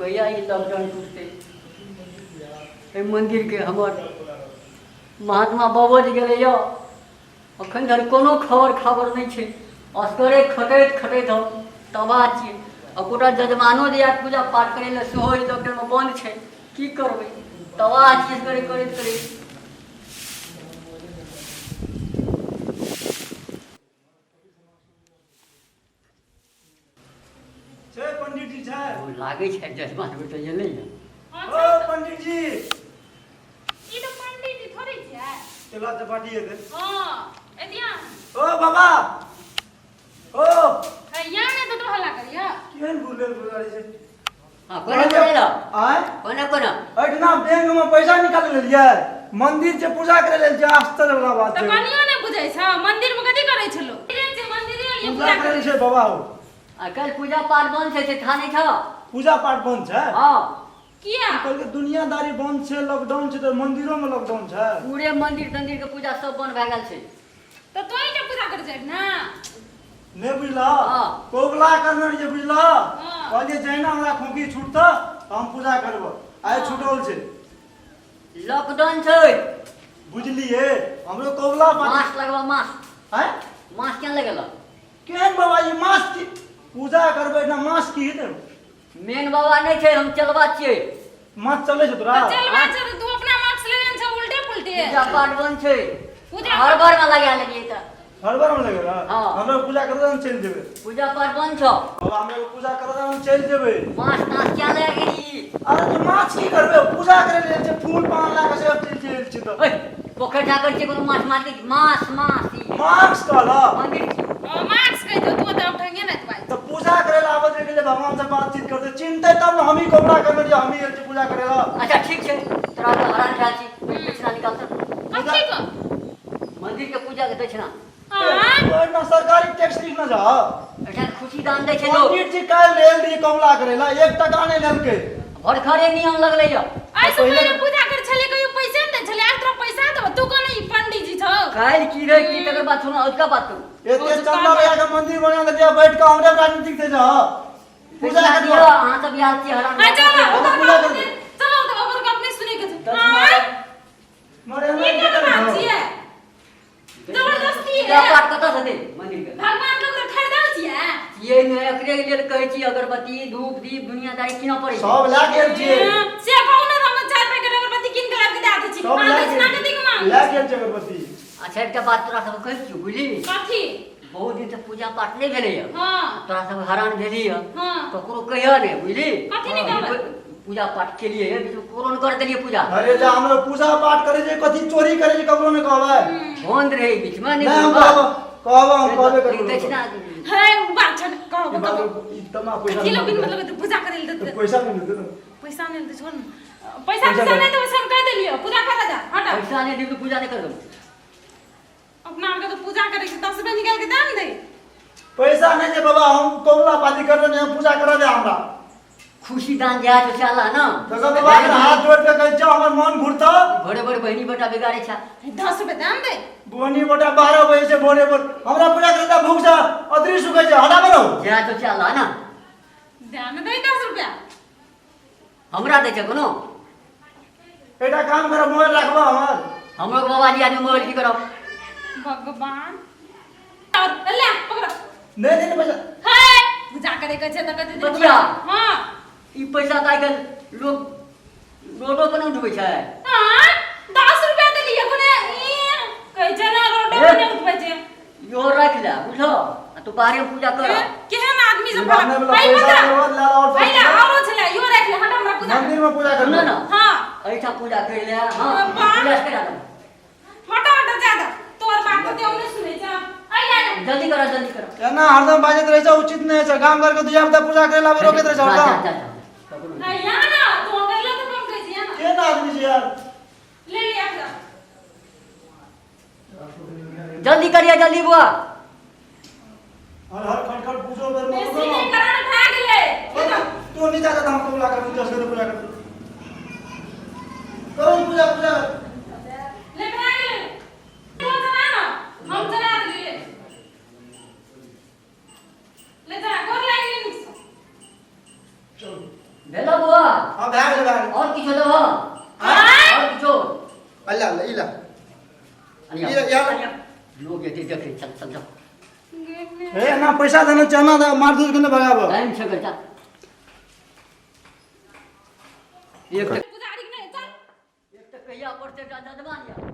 कहिया ई लॉकडाउन टूटते मंदिर के हमर महात्मा बाबा जी गेले यो अखन धरि कोनो खबर नहीं छे असगरे खटैत हम तबाह छियै अकोटा जजमानो जे आयत पूजा पाठ करे ले सेहो लॉकडाउन में बंद छे की करबै तबाह छियै असगरे करैत पंडित जी छै लागे छै जजमान बेटा एलै ओ पंडित जी ई तो पंडित जी थोड़ी छै चला चपाटी है हां एदिया ओ बाबा ओ हैया ने तो हल्ला करिया केहन बुलेल बुलारी छै हां कोना करेला आय कोना एठना बैंक में पैसा निकाल लेलिए मंदिर से पूजा करे लेल जे आश्चर्य वाला बात तो छै कनियो ने बुझै छ मंदिर में कथि करै छलो मंदिर ये पूजा करे छै बाबा आजकल पूजा पाठ बंद छै था नहीं था पूजा पाठ बंद छै हां किया कल के दुनियादारी बंद छै लॉकडाउन छै तो मंदिरों में लॉकडाउन छै पूरे मंदिर तंदिर के पूजा सब बंद भ गेल छै तो तोई जे पूजा कर जाय ना ने बुझला हां कोगला करना जे बुझला हां कहलिए जैना हमरा खोकी छूटता हम पूजा करब आइ छूटल छै लॉकडाउन छै बुझलिए हमरो कोगला मास्क लगवा मास्क हैं मास्क क्या लगेला केहन बाबा ये मास की पूजा करबै ना मास की हेतै मेन बाबा नहीं छै हम चलबा छियै मास चलै छै तोरा चलवा छ तू अपना मार्क्स लेने छ उल्टे पुल्टे पूजा पाठ बंद छै पूजा हर बार में लगा लगिए त हर बार में लगेला हां हमरा पूजा करबै हम चल जेबै पूजा पाठ बंद छ बाबा हमरा पूजा करबै हम चल जेबै मास्क तास क्या लगेगी अरे तू मास की करबै पूजा करे लेल छै फूल पान ला के सब चल छै तो ओए पोखर जाकर छै कोनो मास मार के मास मास कहला मंदिर मार्क्स कह दो तू तो उठेंगे ना भाई तो पूजा करे ला आबत रहे के भगवान से बातचीत करते चिंता तब ना हम ही कोबरा करने जे हम ही एल पूजा करे ला अच्छा ठीक छै तोरा तो हरान जा छी दक्षिणा निकाल कथि को मंदिर के पूजा के दक्षिणा हां ना सरकारी टैक्स लिख ना जा अच्छा खुशी दान दै छै लोग पंडित जी काल लेल दी कोबला करे ला 1 टका नहीं लेल के भरखरे नियम लगले य ऐसे पहले पूजा कर छले कहियो पैसा नहीं छले आज तोरा पैसा दो तू कोन ई पंडित जी छ काल की रे की तकर बात सुना उसका बात तू एते चंदा लगा के मंदिर बना दे बैठ के हमरे राजनीतिक से जा पूजा कर दियो हां सब याद छी हरान हां चलो पूजा कर चलो तो बाबा के अपने सुने के दस मरे ये क्या बात है जबरदस्ती पूजा है पाठ कत से दे मंदिर के भगवान लोग रे खरीदा छिए ये ने एकरे लेल कहै छी अगरबत्ती धूप दीप दुनियादारी किना पड़ै सब ला के छिए से कौन हम 4 पैकेट अगरबत्ती किन के लाके दे दै छी सब ला मांगे ना के मांग ला के अगरबत्ती अच्छा एकटा बात तोरा सब कहै छी बुझली कथि बहुत दिन से पूजा पाठ नहीं भेलै य हां तोरा सब हैरान भेली य हां ककरो कहिया ने बुझली कथि नहीं कहबै पूजा पाठ के लिए कोरोना कर देलिए पूजा अरे जा हम लोग पूजा पाठ करे जे कथि चोरी करे जे ककरो ने कहबै बंद रहे बीच में नहीं हम कहबै हम कहबे करू दक्षिणा है बात छन कहो तो इतना पैसा ये लोग मतलब पूजा करे ले देते पैसा नहीं देते पैसा नहीं दे छोड़ पैसा नहीं तो सब कह देलियो पूजा कर जा हटा पैसा नहीं दी तो पूजा नहीं कर दो अपना के तो पूजा करे के 10 रुपया निकाल के दान दे पैसा नहीं दे बाबा हम कोबला पाती कर रहे हैं पूजा करा दे हमरा खुशी दान दिया तो चला ना तो बाबा के हाथ जोड़ के कह जा हमर मन घुरता बड़े बड़े बहनी बेटा बिगाड़े छा 10 रुपया दान दे बोनी बेटा 12 बजे से बोने पर हमरा पूजा करता भूख जा अदरी सुखे जा हटा बनो जा तो चला ना दान दे 10 रुपया हमरा दे छ कोनो एटा काम करा मोबाइल रखबा हमर हमरो बाबा जी आदमी मोबाइल की करो भगवान और ले पकड़ नहीं नहीं पैसा है पूजा करे के छै त कते दिन बचिया। हां ई पैसा काई के लोग रोडो पर नहीं उठबै छै हां 10 रुपया देलिए कोने कह जना रोड पर नहीं उठबै छै यो रख ले बुझलो आ तू बाहर में पूजा कर केहन आदमी सब गाने वाला पैसा देवा ला और पहले औरो छले यो राख ले हटा हमरा पूजा मंदिर में पूजा सुन करना ना हां ऐठा पूजा कर ले हां बाबा। पूजा करा दो हटा हटा ज्यादा तोर बात तो हमने सुने जा आई आ जल्दी करो एना हरदम बाजत रहे छ उचित नहीं है गांव घर के दुया बता पूजा करे ला रोकत रहे छ जा, हरदम जा, जा। आई आ ना तो कर ले तो कम कह दिया ना केना आदमी छी यार ले लिया जा जल्दी करिए जल्दी बुआ हर हर खटखट पूजो कर बेसी नहीं कराने भाग ले तू नहीं जाता हम कोबला कर पूजा से पूजा कर करो पूजा पूजा ले भाग ले तो जना ना हम जना ले ले जा कर लाइन ले भेला बुआ हां भाग ले भाग और किछो देबो आय और किछो अल्लाह अल्लाह इला अनिया ये यार लोग ये देख रे चल चल जा ए ना पैसा देना चाहना था मार दूध के भगाबो टाइम से करता एक पुजारी के नहीं चल तो कहिया पड़ते जजमान या